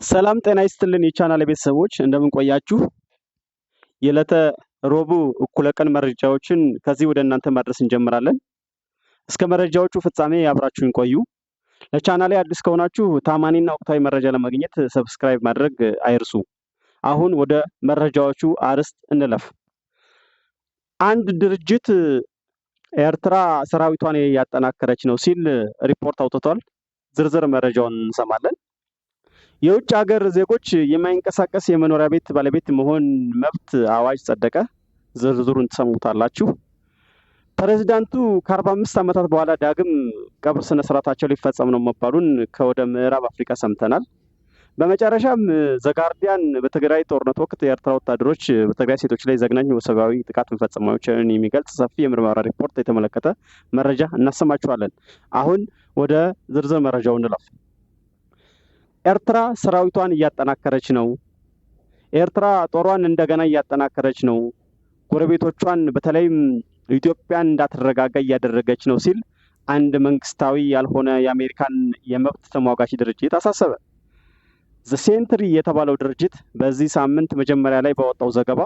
ሰላም ጤና ይስጥልን የቻናል ቤተሰቦች እንደምን ቆያችሁ? የዕለተ ረቡዕ እኩለ ቀን መረጃዎችን ከዚህ ወደ እናንተ ማድረስ እንጀምራለን። እስከ መረጃዎቹ ፍጻሜ አብራችሁን ቆዩ። ለቻናሌ አዲስ ከሆናችሁ ታማኒና ወቅታዊ መረጃ ለማግኘት ሰብስክራይብ ማድረግ አይርሱ። አሁን ወደ መረጃዎቹ አርዕስት እንለፍ። አንድ ድርጅት ኤርትራ ሰራዊቷን ያጠናከረች ነው ሲል ሪፖርት አውጥቷል። ዝርዝር መረጃውን እንሰማለን። የውጭ ሀገር ዜጎች የማይንቀሳቀስ የመኖሪያ ቤት ባለቤት መሆን መብት አዋጅ ጸደቀ። ዝርዝሩን ትሰሙታላችሁ። ፕሬዝዳንቱ ከ45 ዓመታት በኋላ ዳግም ቀብር ስነ ስርዓታቸው ሊፈጸም ነው መባሉን ከወደ ምዕራብ አፍሪካ ሰምተናል። በመጨረሻም ዘጋርዲያን በትግራይ ጦርነት ወቅት የኤርትራ ወታደሮች በትግራይ ሴቶች ላይ ዘግናኝ ወሲባዊ ጥቃት መፈጸማቸውን የሚገልጽ ሰፊ የምርመራ ሪፖርት የተመለከተ መረጃ እናሰማችኋለን። አሁን ወደ ዝርዝር መረጃው እንለፍ። ኤርትራ ሰራዊቷን እያጠናከረች ነው። ኤርትራ ጦሯን እንደገና እያጠናከረች ነው። ጎረቤቶቿን በተለይም ኢትዮጵያን እንዳትረጋጋ እያደረገች ነው ሲል አንድ መንግስታዊ ያልሆነ የአሜሪካን የመብት ተሟጋች ድርጅት አሳሰበ። ዘሴንትሪ የተባለው ድርጅት በዚህ ሳምንት መጀመሪያ ላይ ባወጣው ዘገባ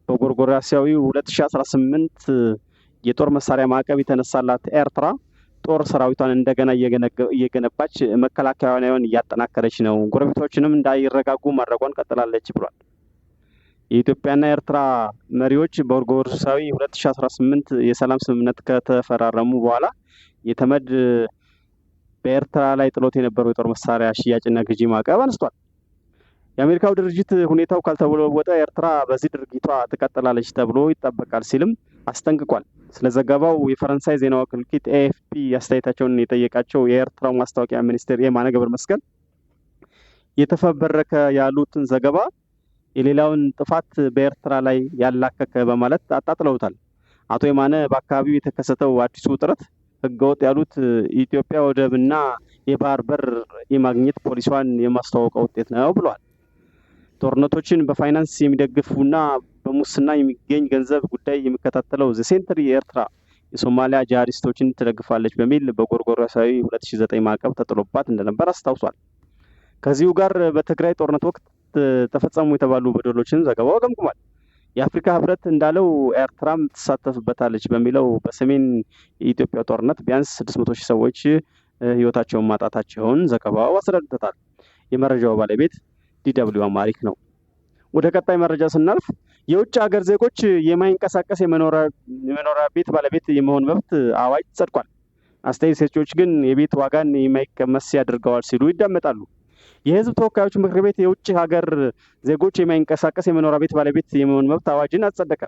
በጎርጎራሲያዊ 2018 የጦር መሳሪያ ማዕቀብ የተነሳላት ኤርትራ ጦር ሰራዊቷን እንደገና እየገነባች መከላከያዋን እያጠናከረች ነው፣ ጎረቤቶችንም እንዳይረጋጉ ማድረጓን ቀጥላለች ብሏል። የኢትዮጵያና ኤርትራ መሪዎች በጎርጎራሲያዊ 2018 የሰላም ስምምነት ከተፈራረሙ በኋላ የተመድ በኤርትራ ላይ ጥሎት የነበረው የጦር መሳሪያ ሽያጭና ግዢ ማዕቀብ አነስቷል። የአሜሪካው ድርጅት ሁኔታው ካልተለወጠ ኤርትራ በዚህ ድርጊቷ ትቀጥላለች ተብሎ ይጠበቃል ሲልም አስጠንቅቋል። ስለ ዘገባው የፈረንሳይ ዜና ወኪል ኤኤፍፒ አስተያየታቸውን የጠየቃቸው የኤርትራው ማስታወቂያ ሚኒስትር የማነ ገብረመስቀል የተፈበረከ ያሉትን ዘገባ የሌላውን ጥፋት በኤርትራ ላይ ያላከከ በማለት አጣጥለውታል። አቶ የማነ በአካባቢው የተከሰተው አዲሱ ውጥረት ህገወጥ ያሉት ኢትዮጵያ ወደብና የባህር በር የማግኘት ፖሊሲዋን የማስተዋወቅ ውጤት ነው ብለዋል። ጦርነቶችን በፋይናንስ የሚደግፉና በሙስና የሚገኝ ገንዘብ ጉዳይ የሚከታተለው ዘሴንትሪ ኤርትራ የሶማሊያ ጂሃዲስቶችን ትደግፋለች በሚል በጎርጎራሲያዊ 2009 ማዕቀብ ተጥሎባት እንደነበር አስታውሷል። ከዚሁ ጋር በትግራይ ጦርነት ወቅት ተፈጸሙ የተባሉ በደሎችን ዘገባው ገምግሟል። የአፍሪካ ህብረት እንዳለው ኤርትራም ትሳተፍበታለች በሚለው በሰሜን የኢትዮጵያ ጦርነት ቢያንስ 600 ሺህ ሰዎች ህይወታቸውን ማጣታቸውን ዘገባው አስረድቶታል። የመረጃው ባለቤት ዲደብሊው አማሪክ ነው። ወደ ቀጣይ መረጃ ስናልፍ የውጭ ሀገር ዜጎች የማይንቀሳቀስ የመኖሪያ ቤት ባለቤት የመሆን መብት አዋጅ ጸድቋል። አስተያየት ሰጪዎች ግን የቤት ዋጋን የማይቀመስ ያደርገዋል ሲሉ ይዳመጣሉ። የህዝብ ተወካዮች ምክር ቤት የውጭ ሀገር ዜጎች የማይንቀሳቀስ የመኖሪያ ቤት ባለቤት የመሆን መብት አዋጅን አጸደቀ።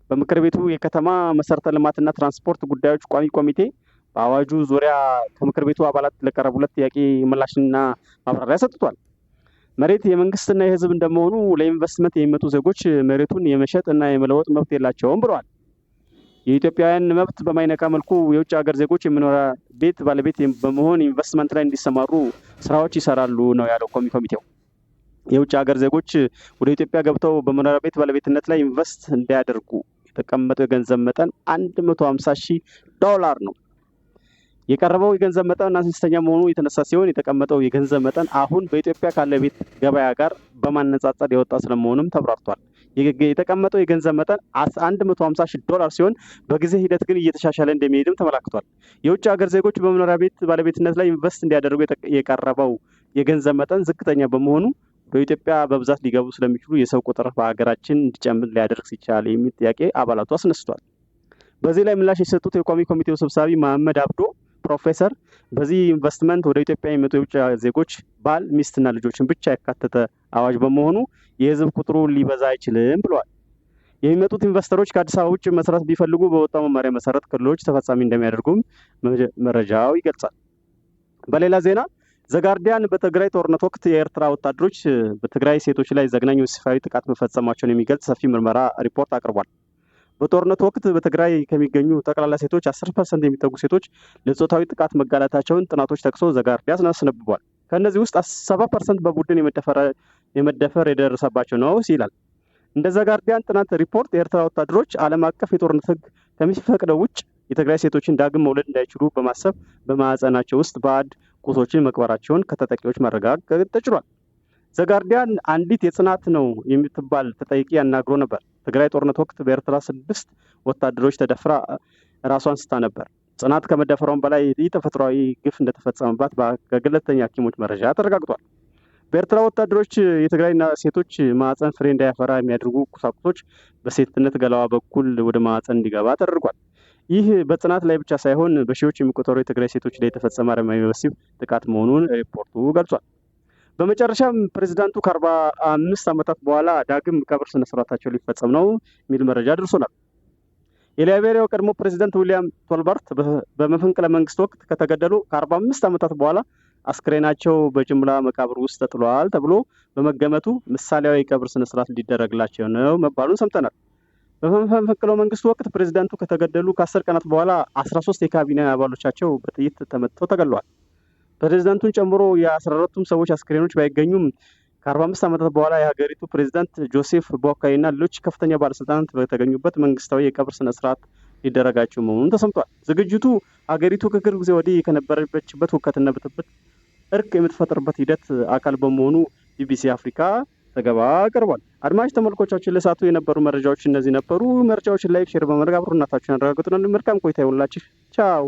በምክር ቤቱ የከተማ መሰረተ ልማትና ትራንስፖርት ጉዳዮች ቋሚ ኮሚቴ በአዋጁ ዙሪያ ከምክር ቤቱ አባላት ለቀረቡለት ጥያቄ ምላሽና ማብራሪያ ሰጥቷል። መሬት የመንግስትና የህዝብ እንደመሆኑ ለኢንቨስትመንት የሚመጡ ዜጎች መሬቱን የመሸጥ እና የመለወጥ መብት የላቸውም ብለዋል። የኢትዮጵያውያን መብት በማይነካ መልኩ የውጭ ሀገር ዜጎች የመኖሪያ ቤት ባለቤት በመሆን ኢንቨስትመንት ላይ እንዲሰማሩ ስራዎች ይሰራሉ ነው ያለው ኮሚቴው። የውጭ ሀገር ዜጎች ወደ ኢትዮጵያ ገብተው በመኖሪያ ቤት ባለቤትነት ላይ ኢንቨስት እንዲያደርጉ የተቀመጠው የገንዘብ መጠን $150,000 ነው። የቀረበው የገንዘብ መጠን አነስተኛ መሆኑ የተነሳ ሲሆን የተቀመጠው የገንዘብ መጠን አሁን በኢትዮጵያ ካለ ቤት ገበያ ጋር በማነጻጸር የወጣ ስለመሆኑም ተብራርቷል። የተቀመጠው የገንዘብ መጠን $150,000 ሲሆን በጊዜ ሂደት ግን እየተሻሻለ እንደሚሄድም ተመላክቷል። የውጭ ሀገር ዜጎች በመኖሪያ ቤት ባለቤትነት ላይ ኢንቨስት እንዲያደርጉ የቀረበው የገንዘብ መጠን ዝቅተኛ በመሆኑ በኢትዮጵያ በብዛት ሊገቡ ስለሚችሉ የሰው ቁጥር በሀገራችን እንዲጨምር ሊያደርግ ሲቻል የሚል ጥያቄ አባላቱ አስነስቷል። በዚህ ላይ ምላሽ የሰጡት የቋሚ ኮሚቴው ሰብሳቢ መሐመድ አብዶ ፕሮፌሰር በዚህ ኢንቨስትመንት ወደ ኢትዮጵያ የሚመጡ የውጭ ዜጎች ባል፣ ሚስትና ልጆችን ብቻ ያካተተ አዋጅ በመሆኑ የህዝብ ቁጥሩ ሊበዛ አይችልም ብለዋል። የሚመጡት ኢንቨስተሮች ከአዲስ አበባ ውጭ መስራት ቢፈልጉ በወጣው መመሪያ መሰረት ክልሎች ተፈጻሚ እንደሚያደርጉም መረጃው ይገልጻል። በሌላ ዜና ዘጋርዲያን በትግራይ ጦርነት ወቅት የኤርትራ ወታደሮች በትግራይ ሴቶች ላይ ዘግናኝ ወሲባዊ ጥቃት መፈጸማቸውን የሚገልጽ ሰፊ ምርመራ ሪፖርት አቅርቧል። በጦርነቱ ወቅት በትግራይ ከሚገኙ ጠቅላላ ሴቶች 10% የሚጠጉ ሴቶች ለጾታዊ ጥቃት መጋለጣቸውን ጥናቶች ጠቅሶ ዘጋርዲያን አስነብቧል። ከእነዚህ ውስጥ 70% በቡድን የመደፈር የደረሰባቸው ነው ይላል። እንደ ዘጋርዲያን ጥናት ሪፖርት የኤርትራ ወታደሮች ዓለም አቀፍ የጦርነት ህግ ከሚፈቅደው ውጭ የትግራይ ሴቶችን ዳግም መውለድ እንዳይችሉ በማሰብ በማዕፀናቸው ውስጥ ባዕድ ቁሶችን መቅበራቸውን ከተጠቂዎች ማረጋገጥ ተችሏል። ዘጋርዲያን አንዲት የጽናት ነው የምትባል ተጠይቂ ያናግሮ ነበር። ትግራይ ጦርነት ወቅት በኤርትራ 6 ወታደሮች ተደፍራ ራሷን ስታ ነበር። ጽናት ከመደፈሯም በላይ ተፈጥሯዊ ግፍ እንደተፈጸመባት በገለልተኛ ሐኪሞች መረጃ ተረጋግጧል። በኤርትራ ወታደሮች የትግራይና ሴቶች ማዕፀን ፍሬ እንዳያፈራ የሚያደርጉ ቁሳቁሶች በሴትነት ገላዋ በኩል ወደ ማዕፀን እንዲገባ ተደርጓል። ይህ በጽናት ላይ ብቻ ሳይሆን በሺዎች የሚቆጠሩ የትግራይ ሴቶች ላይ የተፈጸመ አረመኔያዊ ወሲብ ጥቃት መሆኑን ሪፖርቱ ገልጿል። በመጨረሻም ፕሬዝዳንቱ ከ45 ዓመታት በኋላ ዳግም ቀብር ስነስርዓታቸው ሊፈጸም ነው የሚል መረጃ ደርሶናል። የላይቤሪያው ቀድሞ ፕሬዝዳንት ዊሊያም ቶልባርት በመፈንቅለ መንግስት ወቅት ከተገደሉ ከ45 ዓመታት በኋላ አስክሬናቸው በጅምላ መቃብር ውስጥ ተጥሏል ተብሎ በመገመቱ ምሳሌያዊ የቀብር ስነስርዓት ሊደረግላቸው ነው መባሉን ሰምተናል። በመፈንቅለ መንግስቱ ወቅት ፕሬዝዳንቱ ከተገደሉ ከ10 ቀናት በኋላ 13 የካቢኔ አባሎቻቸው በጥይት ተመትተው ተገድለዋል። ፕሬዝዳንቱን ጨምሮ የ14ቱም ሰዎች አስክሬኖች ባይገኙም ከ45 ዓመታት በኋላ የሀገሪቱ ፕሬዝዳንት ጆሴፍ ቦአካይ እና ሌሎች ከፍተኛ ባለስልጣናት በተገኙበት መንግስታዊ የቀብር ስነስርዓት ሊደረጋቸው መሆኑን ተሰምቷል። ዝግጅቱ ሀገሪቱ ከቅርብ ጊዜ ወዲህ ከነበረችበት ሁከትና ብጥብጥ እርቅ የምትፈጥርበት ሂደት አካል በመሆኑ ቢቢሲ አፍሪካ ዘገባ ቀርቧል። አድማጭ ተመልካቾቻችን ለሰዓቱ የነበሩ መረጃዎች እነዚህ ነበሩ። መረጃዎችን ላይክ፣ ሼር በማድረግ አብሮነታችሁን አረጋግጡልን። መልካም ቆይታ ይሁንላችሁ። ቻው